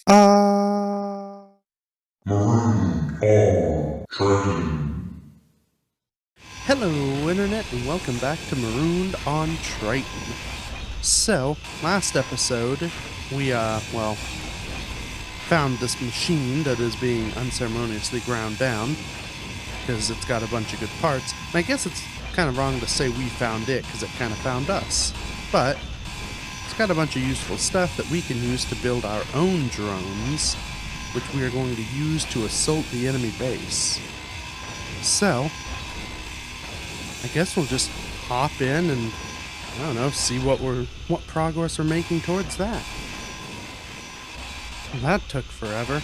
Marooned on Triton. Hello, Internet, and welcome back to Marooned on Triton. So, last episode, we, found this machine that is being unceremoniously ground down because it's got a bunch of good parts. And I guess it's kind of wrong to say we found it because it kind of found us. But it's got a bunch of useful stuff that we can use to build our own drones, which we are going to use to assault the enemy base. So, I guess we'll just hop in and, I don't know, see what progress we're making towards that. Well, that took forever.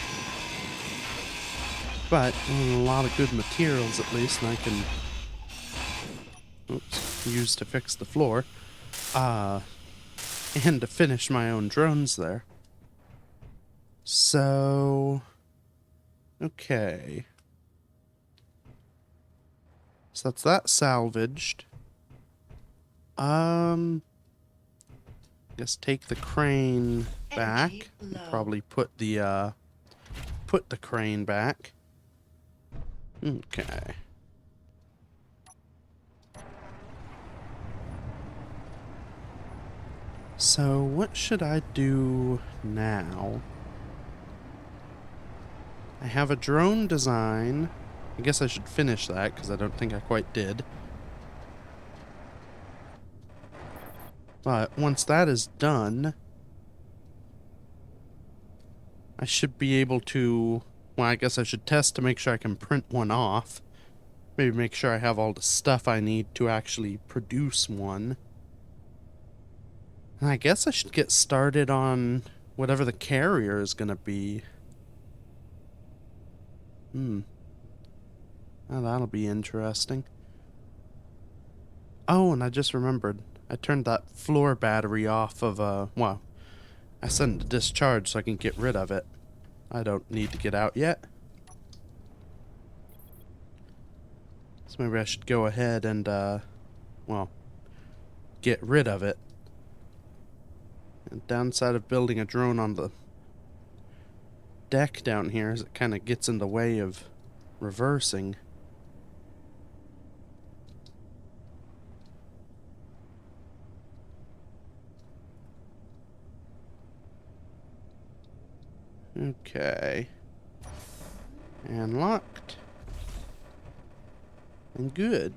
But a lot of good materials at least, and I can use to fix the floor. And to finish my own drones there. So, okay. So that's that salvaged. Guess take the crane back. Probably put the crane back. Okay. So what should I do now? I have a drone design. I guess I should finish that because I don't think I quite did. But once that is done, I should be able to, well, I guess I should test to make sure I can print one off. Maybe make sure I have all the stuff I need to actually produce one. And I guess I should get started on whatever the carrier is going to be. Well, that'll be interesting. Oh, and I just remembered. I turned that floor battery off of, well, I sent it to discharge so I can get rid of it. I don't need to get out yet. So maybe I should go ahead and, well, get rid of it. And downside of building a drone on the deck down here is it kind of gets in the way of reversing. Okay. And locked. And good.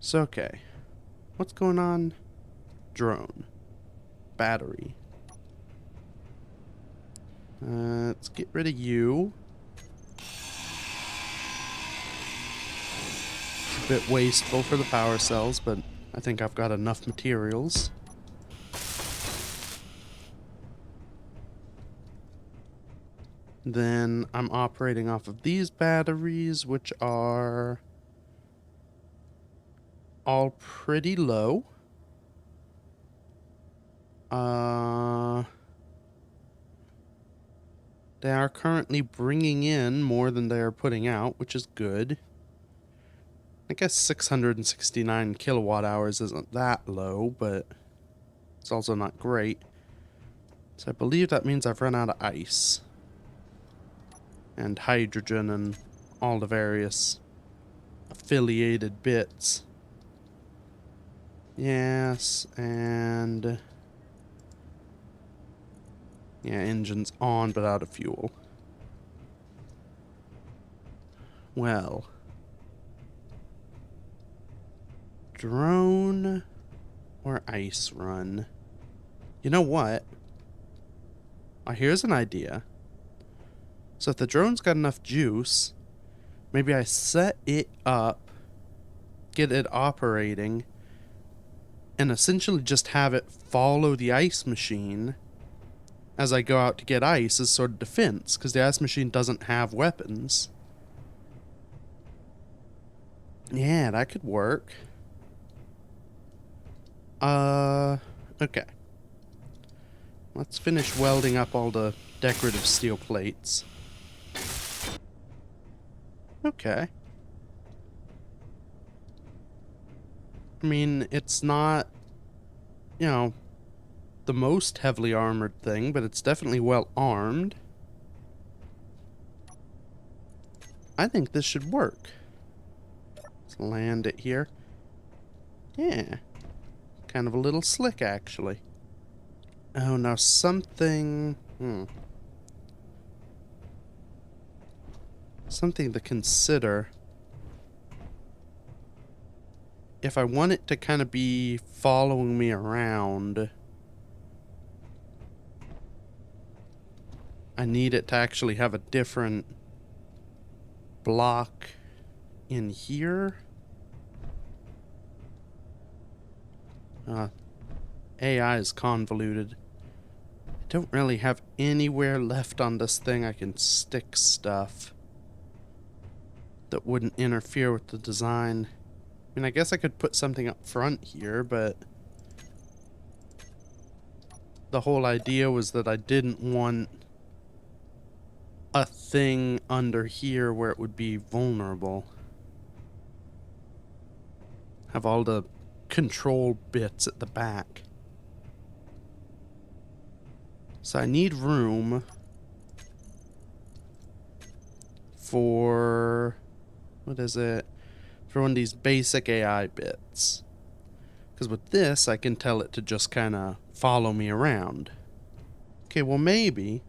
So, okay. What's going on? Drone. Battery. Let's get rid of you. It's a bit wasteful for the power cells, but I think I've got enough materials. Then I'm operating off of these batteries, which are all pretty low. They are currently bringing in more than they are putting out, which is good. I guess 669 kilowatt hours isn't that low, but it's also not great. So I believe that means I've run out of ice. And hydrogen and all the various affiliated bits. Yes, and yeah, engine's on but out of fuel. Well, drone or ice run? You know what? Here's an idea. So if the drone's got enough juice, maybe I set it up, get it operating, and essentially just have it follow the ice machine as I go out to get ice as sort of defense, because the ice machine doesn't have weapons. Yeah, that could work. Okay. Let's finish welding up all the decorative steel plates. Okay. I mean, it's not, you know, the most heavily armored thing, but it's definitely well armed. I think this should work. Let's land it here. Yeah. Kind of a little slick, actually. Oh, now something... Something to consider. If I want it to kind of be following me around, I need it to actually have a different block in here. AI is convoluted. I don't really have anywhere left on this thing I can stick stuff that wouldn't interfere with the design. I mean, I guess I could put something up front here, but the whole idea was that I didn't want a thing under here where it would be vulnerable. Have all the control bits at the back. So I need room for... what is it? For one of these basic AI bits. Because with this, I can tell it to just kind of follow me around. Okay, well maybe...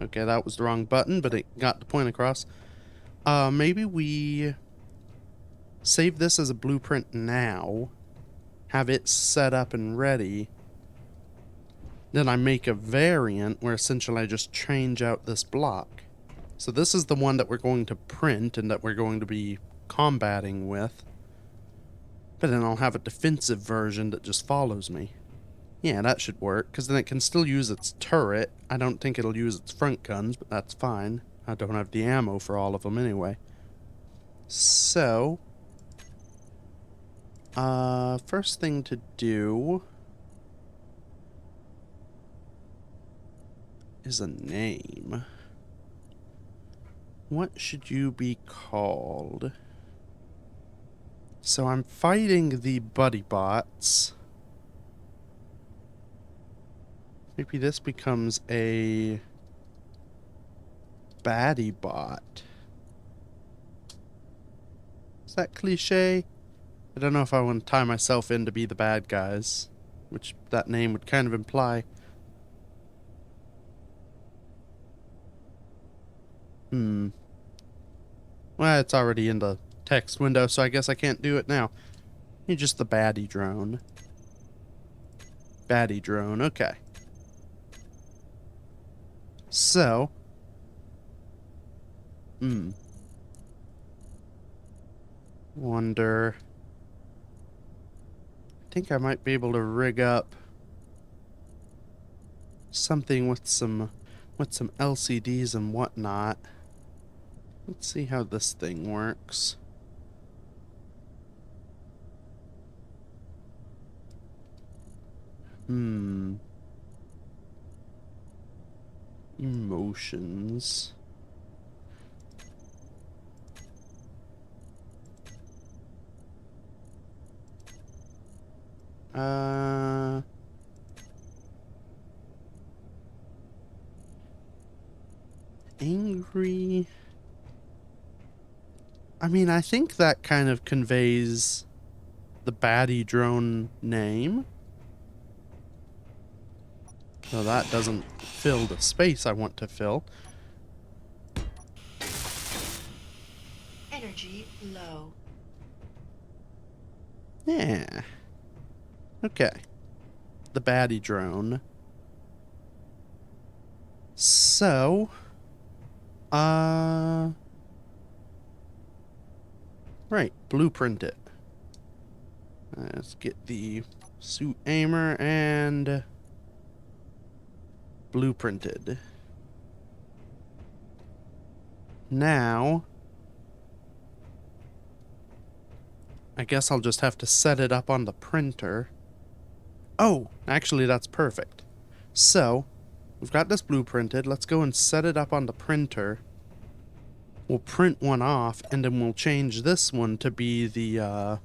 Okay, that was the wrong button, but it got the point across. Maybe we save this as a blueprint now, have it set up and ready, then I make a variant where essentially I just change out this block. So this is the one that we're going to print and that we're going to be combating with, but then I'll have a defensive version that just follows me. Yeah, that should work, because then it can still use its turret. I don't think it'll use its front guns, but that's fine. I don't have the ammo for all of them anyway. So, first thing to do is a name. What should you be called? So I'm fighting the Buddybots. Maybe this becomes a baddie bot. Is that cliche? I don't know if I want to tie myself in to be the bad guys, which that name would kind of imply. Well, it's already in the text window, so I guess I can't do it now. You're just the baddie drone. Baddie drone, okay. So, wonder. I think I might be able to rig up something with some LCDs and whatnot. Let's see how this thing works. Emotions. Angry. I mean, I think that kind of conveys the baddie drone name. So that doesn't fill the space I want to fill. Energy low. Yeah. Okay. The baddie drone. So, right, blueprint it. Let's get the suit aimer and blueprinted. Now, I guess I'll just have to set it up on the printer. Oh, actually that's perfect. So, we've got this blueprinted. Let's go and set it up on the printer. we'll print one off, and then we'll change this one to be the,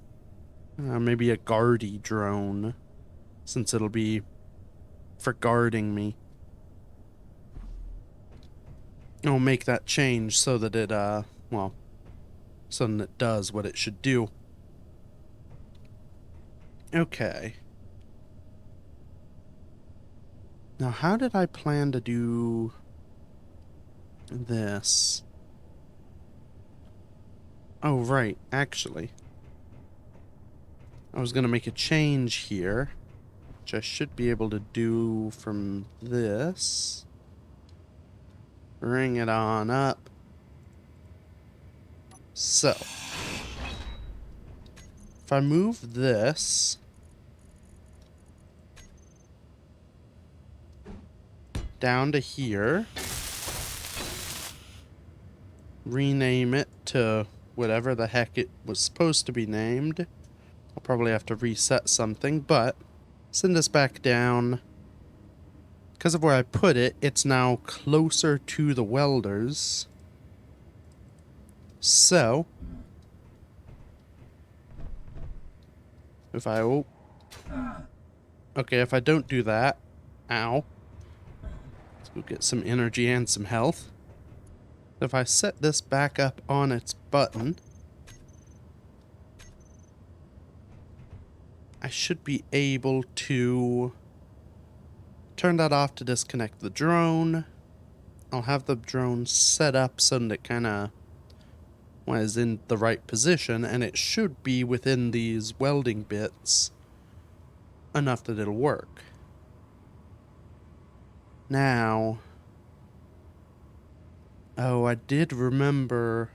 maybe a guardy drone, since it'll be for guarding me. I'll make that change so that it, well, so that it does what it should do. Okay. Now, how did I plan to do this? Oh, right, actually. I was going to make a change here, which I should be able to do from this. Bring it on up. So, if I move this down to here, rename it to whatever the heck it was supposed to be named. I'll probably have to reset something, but send this back down. Because of where I put it, it's now closer to the welders. So, if I... Oh. Okay, if I don't do that... Ow. Let's go get some energy and some health. If I set this back up on its button, I should be able to turn that off to disconnect the drone. I'll have the drone set up so that it kind of is in the right position, and it should be within these welding bits enough that it'll work. Now, oh, I did remember,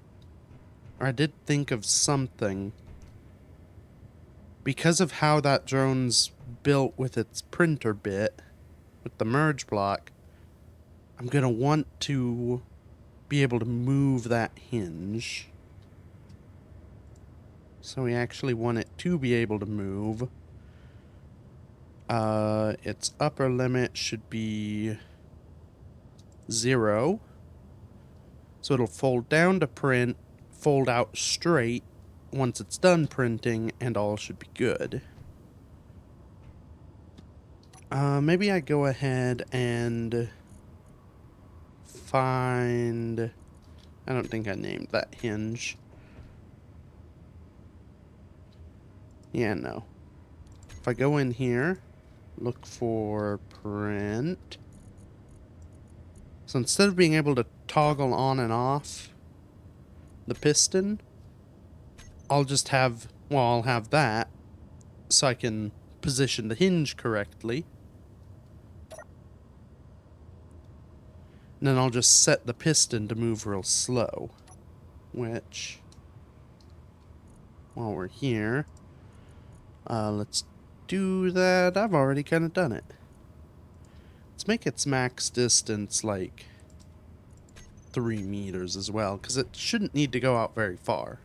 or I did think of something. Because of how that drone's built with its printer bit, with the merge block, I'm going to want to be able to move that hinge. So we actually want it to be able to move. Its upper limit should be 0. So it'll fold down to print, fold out straight once it's done printing, and all should be good. Maybe I go ahead and find... I don't think I named that hinge. Yeah, no. If I go in here, look for print. So instead of being able to toggle on and off the piston, I'll just have, well, I'll have that so I can position the hinge correctly. And then I'll just set the piston to move real slow, which, while we're here, let's do that. I've already kind of done it. Let's make its max distance like 3 meters as well, because it shouldn't need to go out very far.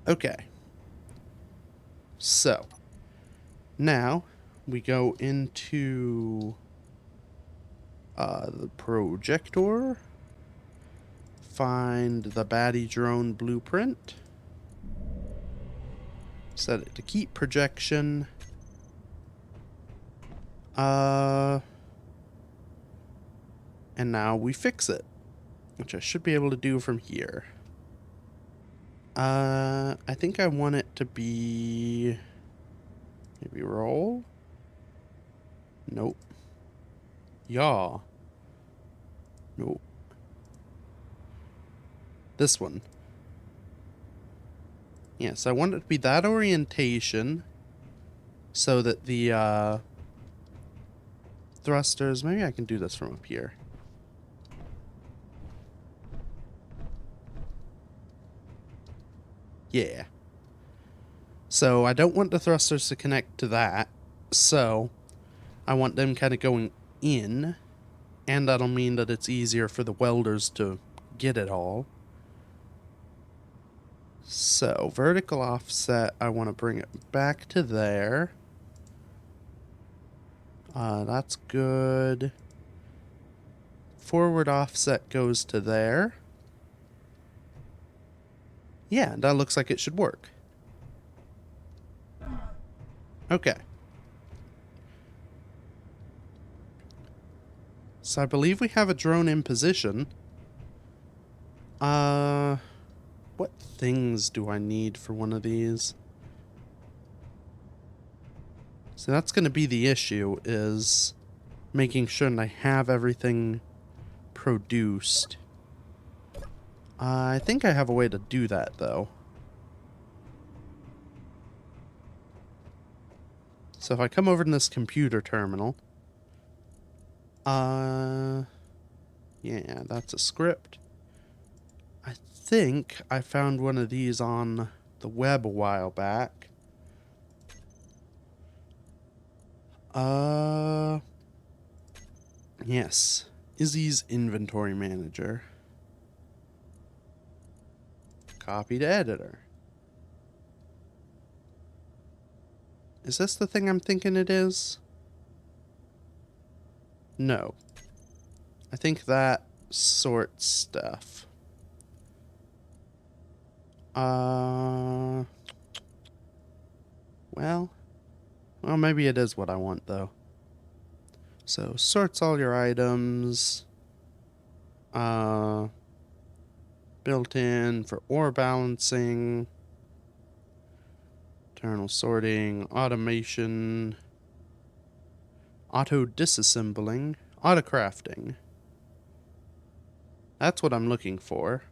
Okay. So, now we go into the projector, find the baddie drone blueprint, set it to keep projection, and now we fix it, which I should be able to do from here. I think I want it to be maybe roll. Nope. Yaw. Nope. This one. Yes, I want it to be that orientation so that the thrusters, maybe I can do this from up here. Yeah. So I don't want the thrusters to connect to that, so I want them kind of going in, and that'll mean that it's easier for the welders to get it all. So, vertical offset, I want to bring it back to there. That's good. Forward offset goes to there. Yeah, that looks like it should work. Okay. So I believe we have a drone in position. What things do I need for one of these? So that's going to be the issue, is making sure that I have everything produced. I think I have a way to do that, though. So if I come over to this computer terminal, yeah, that's a script. I think I found one of these on the web a while back. Yes. Izzy's inventory manager. Copy to editor. Is this the thing I'm thinking it is? No. I think that sorts stuff. Well, maybe it is what I want, though. So, sorts all your items. Built in for ore balancing. Internal sorting, automation, auto disassembling, auto crafting. That's what I'm looking for.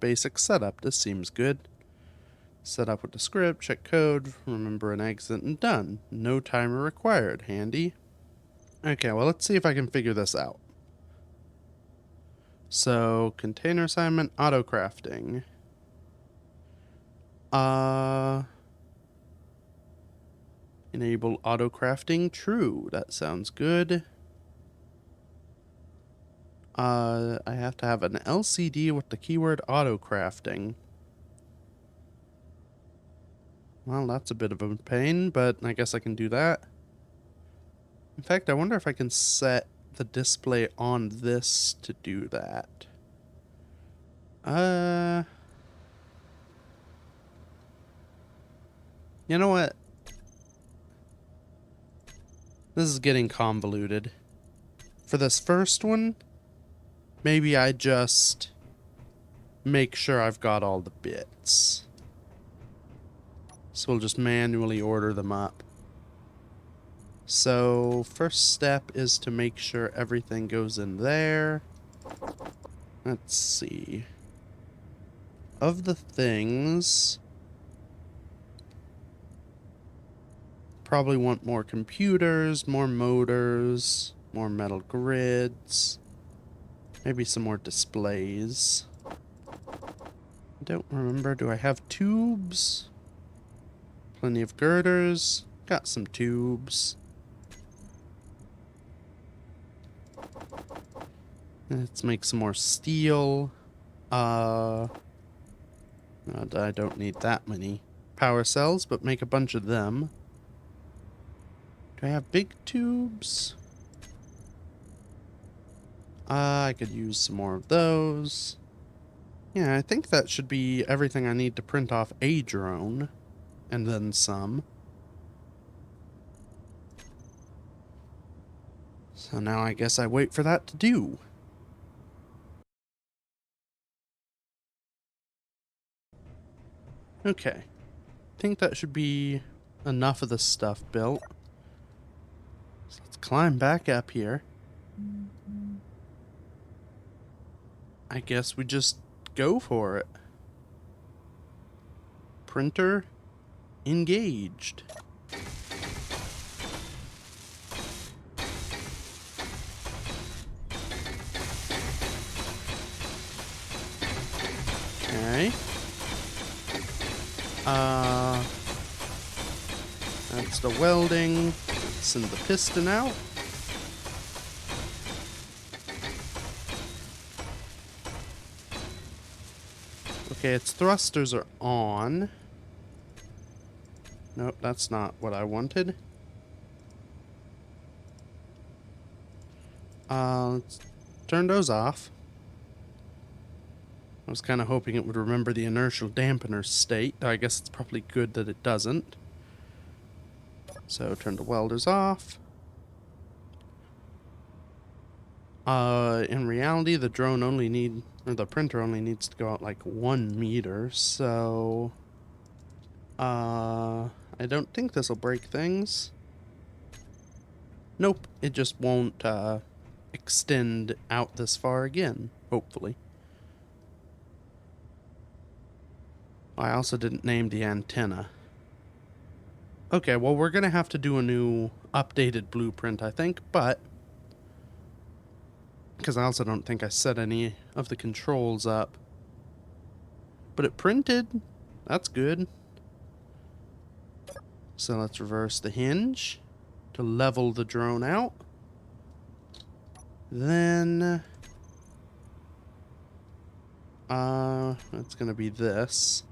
Basic setup. This seems good. Set up with the script, check code, remember an exit, and done. No timer required. Handy. Okay, well, let's see if I can figure this out. So, container assignment, auto crafting. Enable auto crafting. True. That sounds good. I have to have an LCD with the keyword auto crafting. Well, that's a bit of a pain, but I guess I can do that. In fact, I wonder if I can set the display on this to do that. You know what? This is getting convoluted. For this first one, maybe I just make sure I've got all the bits. So we'll just manually order them up. So, first step is to make sure everything goes in there. Let's see. Of the things, probably want more computers, more motors, more metal grids, maybe some more displays. I don't remember, do I have tubes? Plenty of girders, got some tubes. Let's make some more steel. I don't need that many power cells, but make a bunch of them. Do I have big tubes? I could use some more of those. Yeah, I think that should be everything I need to print off a drone. And then some. So now I guess I wait for that to do. Okay. I think that should be enough of the stuff built. So let's climb back up here. I guess we just go for it. Printer engaged. Okay. That's the welding. Let's send the piston out. Okay, its thrusters are on. Nope, that's not what I wanted. Let's turn those off. I was kind of hoping it would remember the inertial dampener state. I guess it's probably good that it doesn't. So turn the welders off. In reality, the printer only needs to go out like 1 meter, so I don't think this will break things. Nope, it just won't extend out this far again, hopefully. I also didn't name the antenna. Okay, well, we're gonna have to do a new updated blueprint, I think, but because I also don't think I set any of the controls up. But it printed. That's good. So let's reverse the hinge to level the drone out. Then it's gonna be this,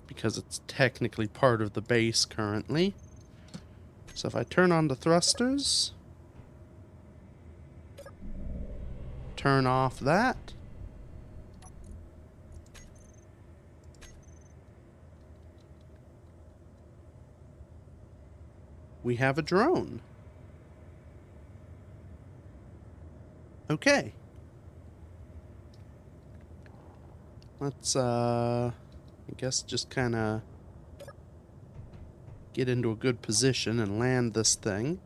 because it's technically part of the base currently. So if I turn on the thrusters, turn off that, we have a drone. Okay. Let's, I guess just kind of get into a good position and land this thing.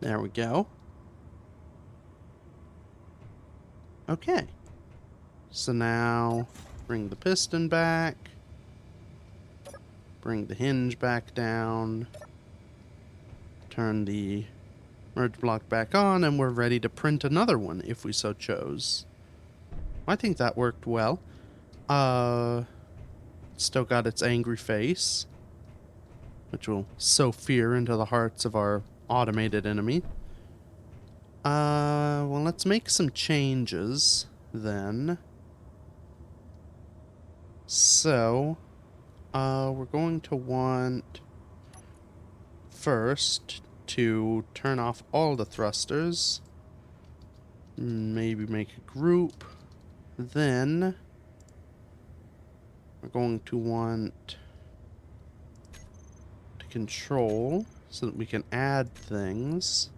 There we go. Okay. So now, bring the piston back. Bring the hinge back down. Turn the merge block back on, and we're ready to print another one if we so chose. I think that worked well. Still got its angry face, which will sow fear into the hearts of our automated enemy. Well, let's make some changes then. So, we're going to want first to turn off all the thrusters. Maybe make a group. Then we're going to want to control so that we can add things.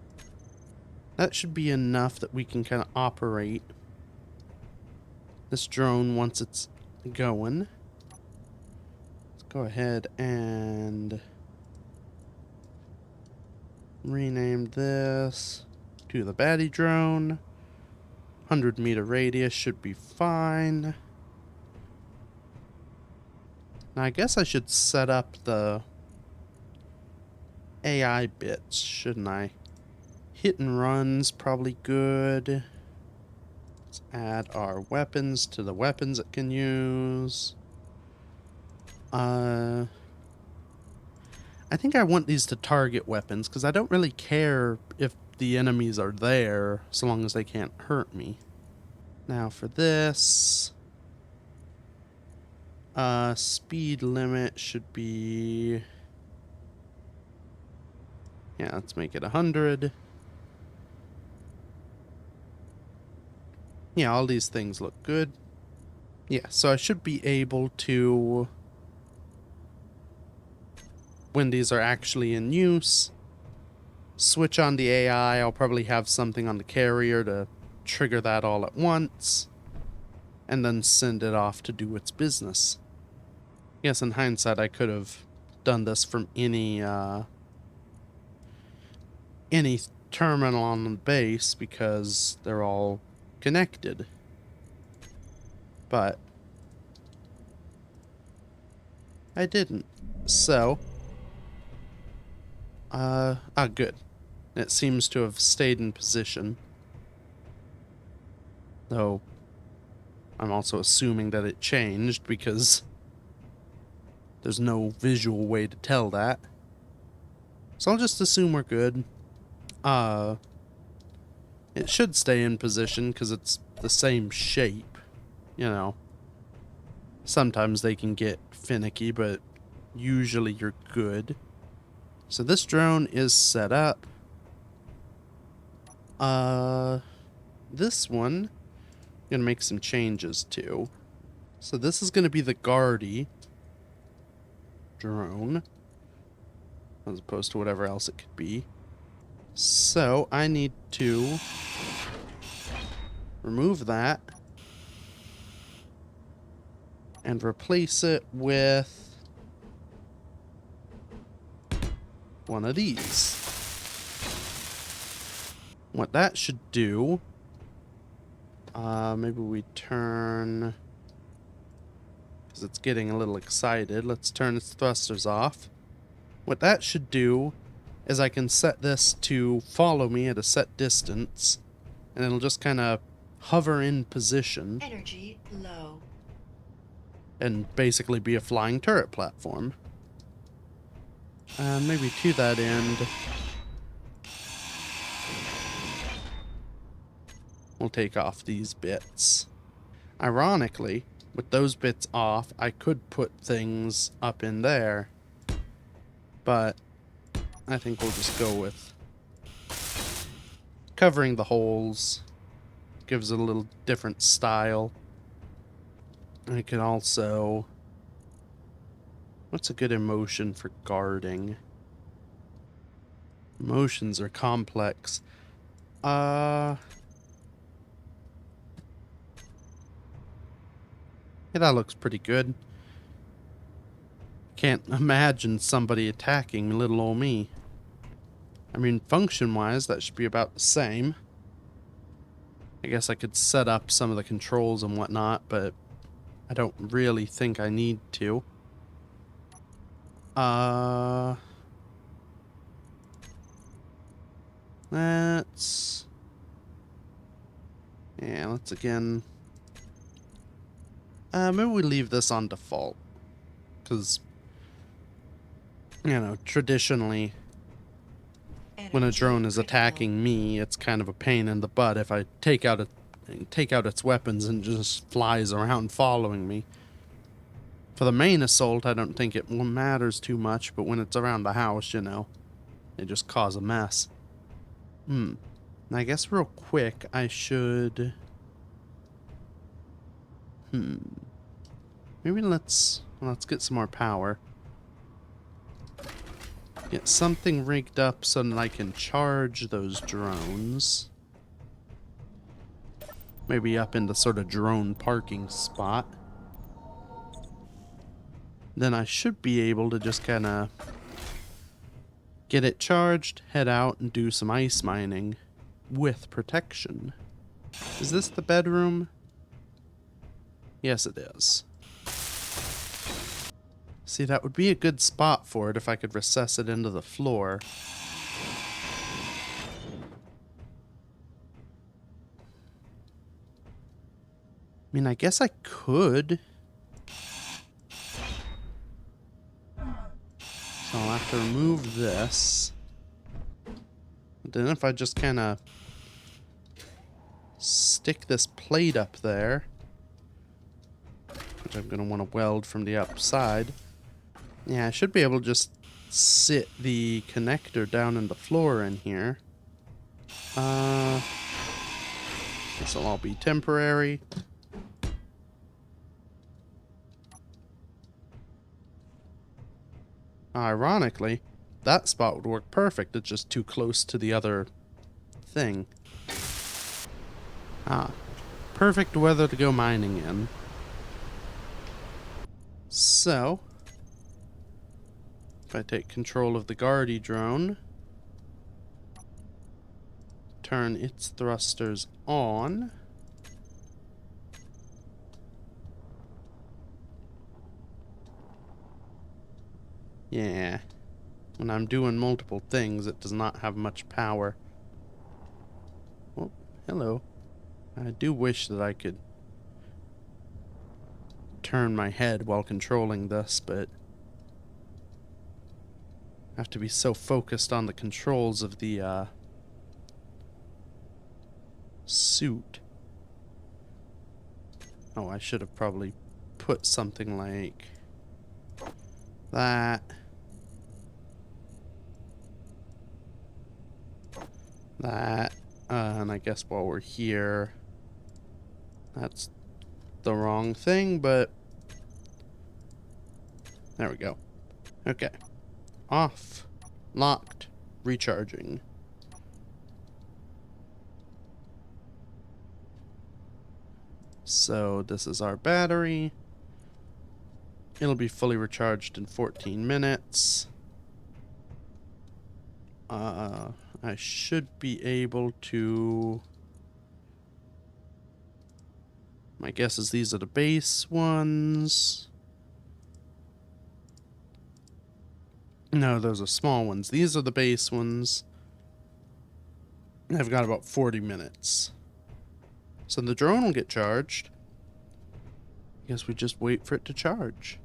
That should be enough that we can kind of operate this drone once it's going. Let's go ahead and rename this to the baddie drone. 100-meter radius should be fine. Now I guess I should set up the AI bits, shouldn't I? Hit and run's probably good. Let's add our weapons to the weapons it can use. I think I want these to target weapons, because I don't really care if the enemies are there, so long as they can't hurt me. Now for this, speed limit should be, yeah, let's make it 100. Yeah, all these things look good. Yeah, so I should be able to, when these are actually in use, switch on the AI. I'll probably have something on the carrier to trigger that all at once, and then send it off to do its business. Yes, in hindsight, I could have done this from any terminal on the base, because they're all connected. But I didn't. So, good. It seems to have stayed in position. Though, I'm also assuming that it changed, because there's no visual way to tell that. So I'll just assume we're good. It should stay in position because it's the same shape, you know. Sometimes they can get finicky, but usually you're good. So this drone is set up. This one, I'm gonna make some changes to. So this is gonna be the Guardy drone, as opposed to whatever else it could be. So I need to remove that and replace it with one of these. What that should do, maybe we turn, because it's getting a little excited, let's turn its thrusters off. What that should do is I can set this to follow me at a set distance, and it'll just kind of hover in position. Energy low. And basically be a flying turret platform. And maybe to that end, we'll take off these bits. Ironically, with those bits off, I could put things up in there, but I think we'll just go with covering the holes. Gives it a little different style. I can also... What's a good emotion for guarding? Emotions are complex. Yeah, that looks pretty good. Can't imagine somebody attacking little old me. I mean, function-wise, that should be about the same. I guess I could set up some of the controls and whatnot, but I don't really think I need to. Let's... Yeah, let's again... maybe we leave this on default. Because, you know, traditionally, when a drone is attacking me, it's kind of a pain in the butt if I take out its weapons and just flies around following me. For the main assault, I don't think it matters too much, but when it's around the house, you know, they just cause a mess. I guess real quick, I should... Maybe let's get some more power. Get something rigged up so that I can charge those drones. Maybe up in the sort of drone parking spot. Then I should be able to just kind of get it charged, head out, and do some ice mining with protection. Is this the bedroom? Yes, it is. See, that would be a good spot for it if I could recess it into the floor. I mean, I guess I could. So I'll have to remove this. Then if I just kind of stick this plate up there, which I'm going to want to weld from the outside. Yeah, I should be able to just sit the connector down in the floor in here. This will all be temporary. Ironically, that spot would work perfect. It's just too close to the other thing. Perfect weather to go mining in. So, if I take control of the Guardy drone, turn its thrusters on, yeah, when I'm doing multiple things, it does not have much power. Oh, hello. I do wish that I could turn my head while controlling this, but I have to be so focused on the controls of the suit. Oh, I should have probably put something like that. That. And I guess while we're here, that's the wrong thing, but there we go. Okay. Off. Locked. Recharging. So this is our battery. It'll be fully recharged in 14 minutes. I should be able to... My guess is these are the base ones. No, those are small ones. These are the base ones. I've got about 40 minutes. So the drone will get charged. I guess we just wait for it to charge.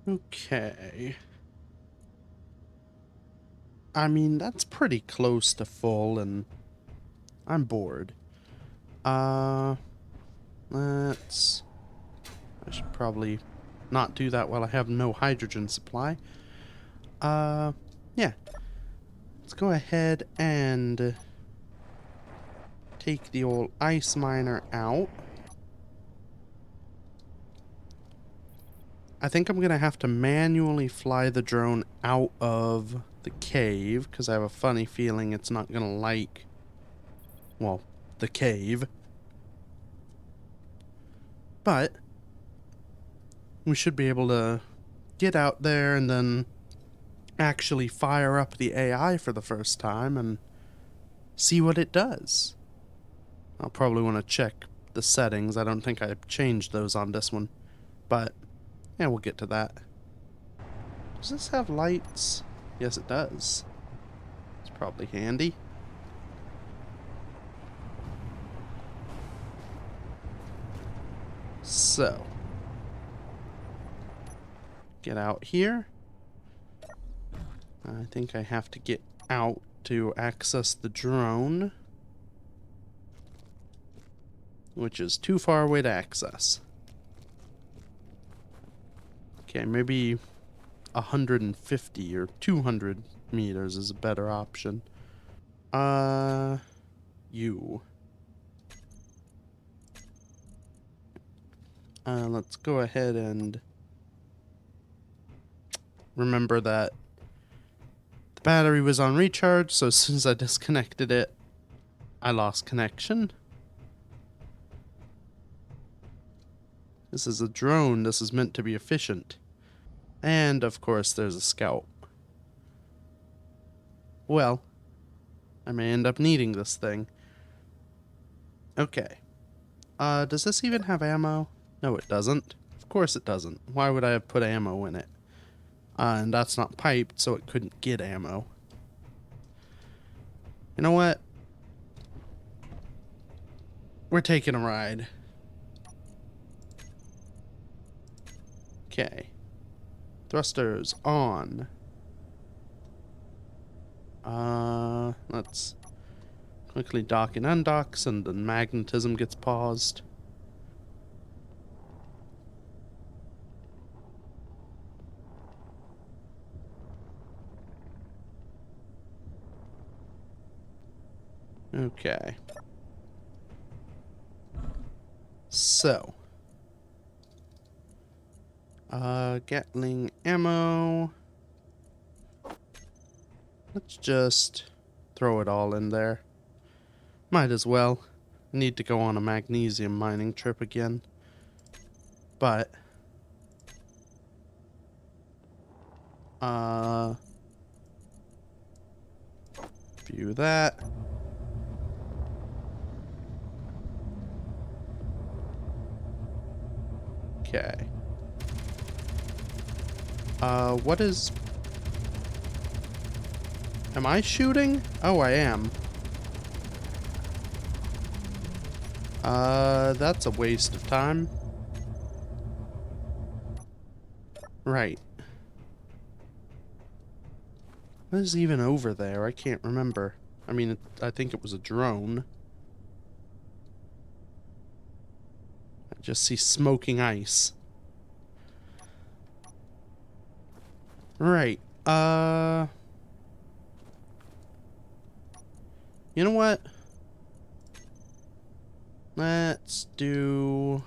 Okay. I mean, that's pretty close to full, and I'm bored. Let's... I should probably not do that while I have no hydrogen supply. Yeah. Let's go ahead and take the old ice miner out. I think I'm gonna have to manually fly the drone out of the cave, because I have a funny feeling it's not gonna like, well, the cave. But we should be able to get out there and then actually fire up the AI for the first time and see what it does. I'll probably want to check the settings. I don't think I changed those on this one, but yeah, we'll get to that. Does this have lights? Yes, it does. It's probably handy. So, get out here. I think I have to get out to access the drone, which is too far away to access. Okay, maybe 150 or 200 meters is a better option. Let's go ahead and remember that the battery was on recharge, so as soon as I disconnected it, I lost connection. This is a drone. This is meant to be efficient. And, of course, there's a scout. Well, I may end up needing this thing. Okay. Does this even have ammo? No, it doesn't. Of course it doesn't. Why would I have put ammo in it? And that's not piped, so it couldn't get ammo. You know what? We're taking a ride. Okay. Thrusters on. Let's quickly dock and undocks, and the magnetism gets paused. Okay. So. Gatling ammo. Let's just throw it all in there. Might as well. Need to go on a magnesium mining trip again. But view that. Okay. What is... Am I shooting? Oh, I am. That's a waste of time. Right. What is even over there? I can't remember. I mean, I think it was a drone. I just see smoking ice. Right. You know what? Let's do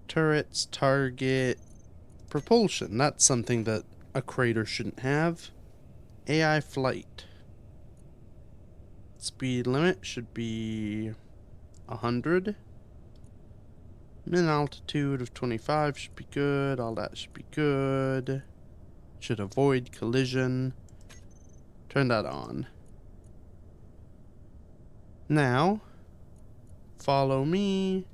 turrets, target, propulsion. That's something that a crater shouldn't have. AI flight. Speed limit should be 100. Min altitude of 25 should be good. All that should be good. Should avoid collision. Turn that on. Now, follow me.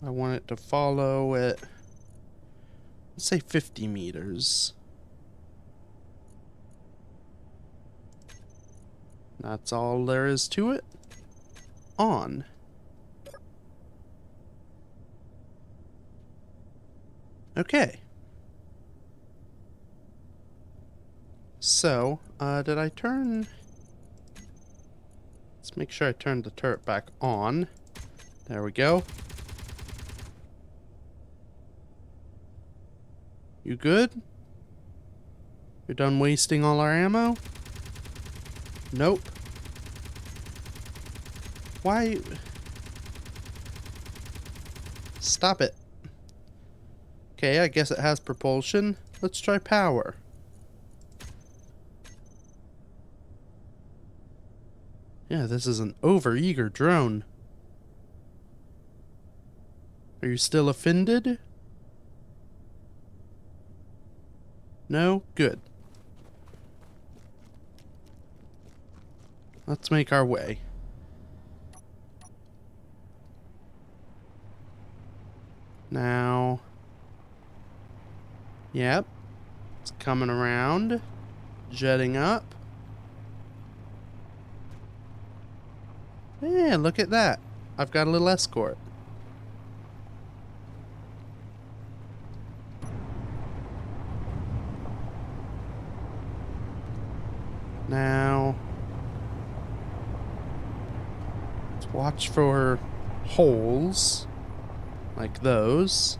I want it to follow at, let's say 50 meters. That's all there is to it. On. Okay. So, did I turn... Let's make sure I turned the turret back on. There we go. You good? You're done wasting all our ammo? Nope. Why? Stop it. Okay, I guess it has propulsion. Let's try power. Yeah, this is an over-eager drone. Are you still offended? No? Good. Let's make our way. Now... Yep. It's coming around. Jetting up. Yeah, look at that. I've got a little escort. Now, let's watch for holes like those.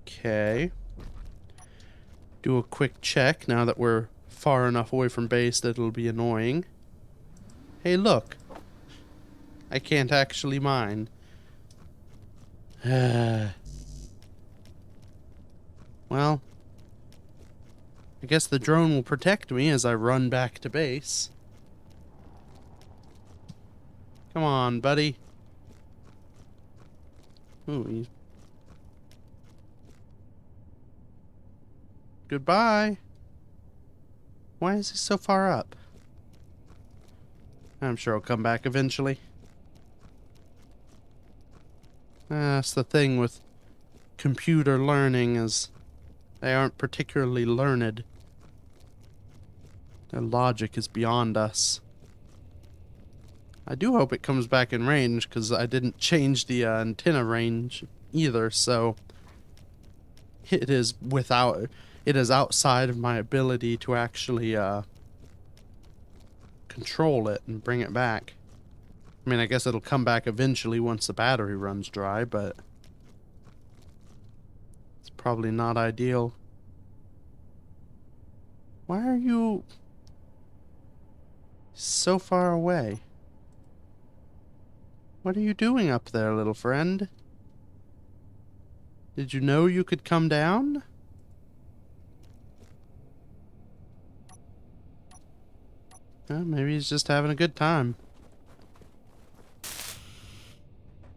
Okay. Do a quick check now that we're far enough away from base that it'll be annoying. Hey, look. I can't actually mine. Well, I guess the drone will protect me as I run back to base. Come on, buddy. Ooh, he's... Goodbye. Why is he so far up? I'm sure he'll come back eventually. That's the thing with computer learning, is they aren't particularly learned. Their logic is beyond us. I do hope it comes back in range, because I didn't change the antenna range either, so it is outside of my ability to actually control it and bring it back. I mean, I guess it'll come back eventually once the battery runs dry, but it's probably not ideal. Why are you so far away? What are you doing up there, little friend? Did you know you could come down? Well, maybe he's just having a good time.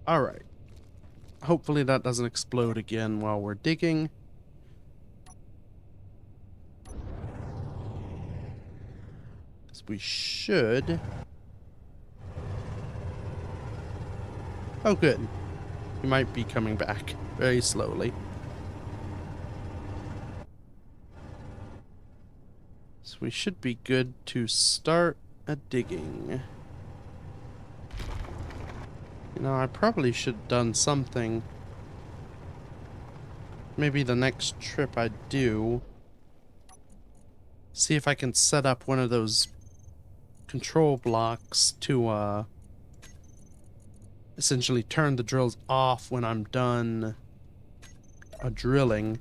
Alright. Hopefully that doesn't explode again while we're digging. Because we should... Oh, good. He might be coming back very slowly. So we should be good to start a digging. You know, I probably should have done something. Maybe the next trip I do, see if I can set up one of those control blocks to essentially turn the drills off when I'm done drilling.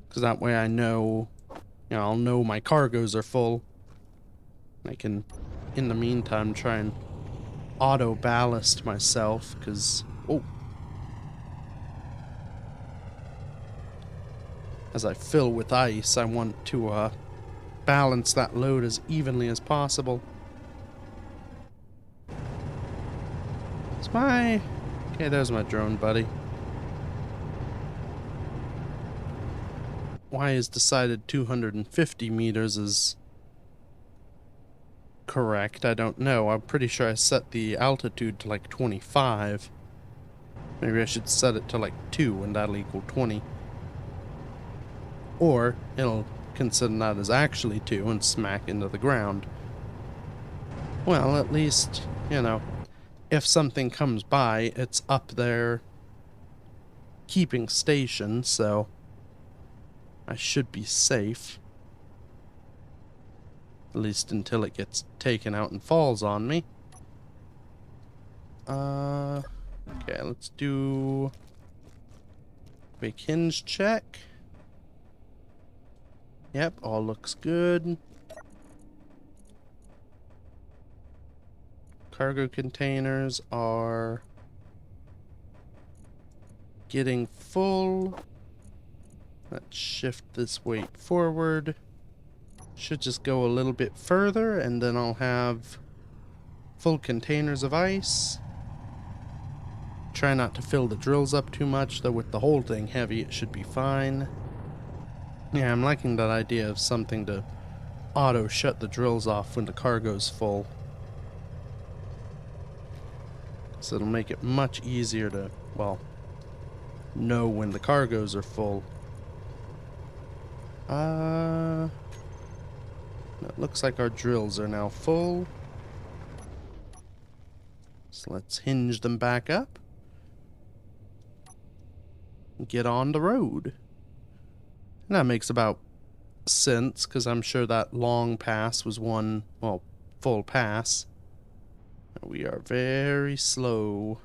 Because that way I know, I'll know my cargoes are full. I can, in the meantime, try and auto ballast myself, because, oh, as I fill with ice, I want to balance that load as evenly as possible. Okay, there's my drone buddy. Why is decided 250 meters is correct, I don't know. I'm pretty sure I set the altitude to like 25. Maybe I should set it to like 2 and that'll equal 20. Or it'll consider that as actually 2 and smack into the ground. Well, at least, if something comes by, it's up there keeping station, so I should be safe. At least until it gets taken out and falls on me. Okay, let's do big hinge check. Yep, all looks good. Cargo containers are getting full. Let's shift this weight forward. Should just go a little bit further and then I'll have full containers of ice. Try not to fill the drills up too much, though with the whole thing heavy it should be fine. Yeah, I'm liking that idea of something to auto shut the drills off when the cargo's full. So it'll make it much easier to, well, know when the cargoes are full. It looks like our drills are now full. So let's hinge them back up. And get on the road. And that makes about sense, because I'm sure that long pass was one, well, full pass. We are very slow.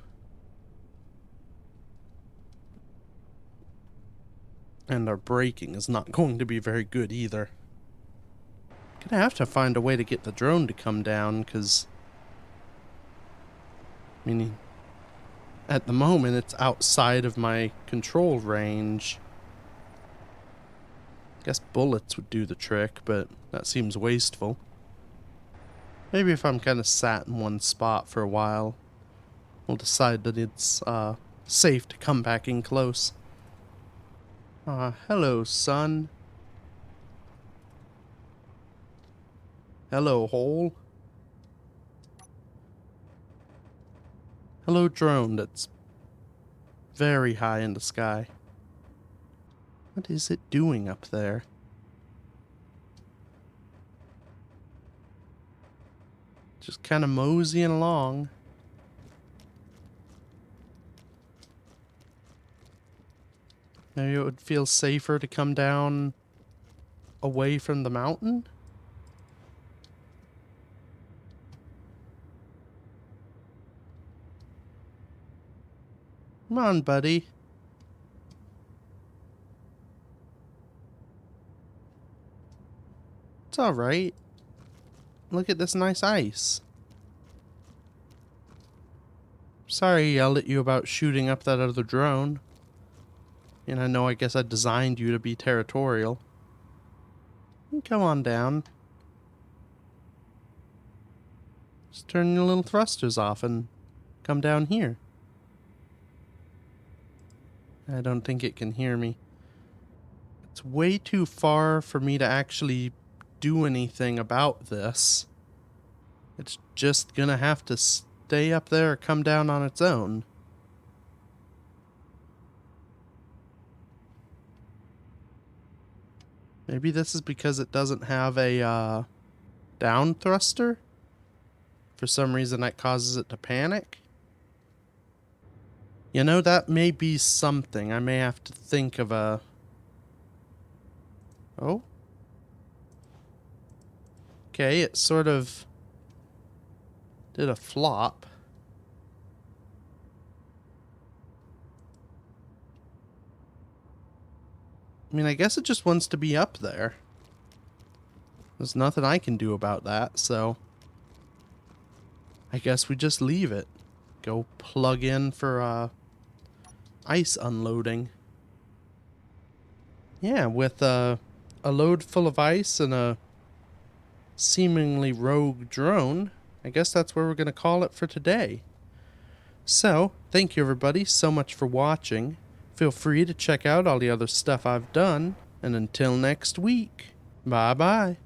And our braking is not going to be very good either. Gonna have to find a way to get the drone to come down, because I mean, at the moment it's outside of my control range. Guess bullets would do the trick, but that seems wasteful. Maybe if I'm kind of sat in one spot for a while, we'll decide that it's safe to come back in close. Hello, son. Hello, hole. Hello, drone that's very high in the sky. What is it doing up there? Just kind of moseying along. Maybe it would feel safer to come down away from the mountain? Come on, buddy. It's alright. Look at this nice ice. Sorry I yelled at you about shooting up that other drone. And I guess I designed you to be territorial. Come on down. Just turn your little thrusters off and come down here. I don't think it can hear me. It's way too far for me to actually do anything about this. It's just gonna have to stay up there or come down on its own. Maybe this is because it doesn't have a down thruster. For some reason that causes it to panic. You know, that may be something. I may have to think of a... Oh? Okay, it sort of did a flop. I mean, I guess it just wants to be up there. There's nothing I can do about that, so I guess we just leave it. Go plug in for ice unloading. Yeah, with a load full of ice and a seemingly rogue drone, I guess that's where we're going to call it for today. So, thank you everybody so much for watching. Feel free to check out all the other stuff I've done, and until next week, bye bye.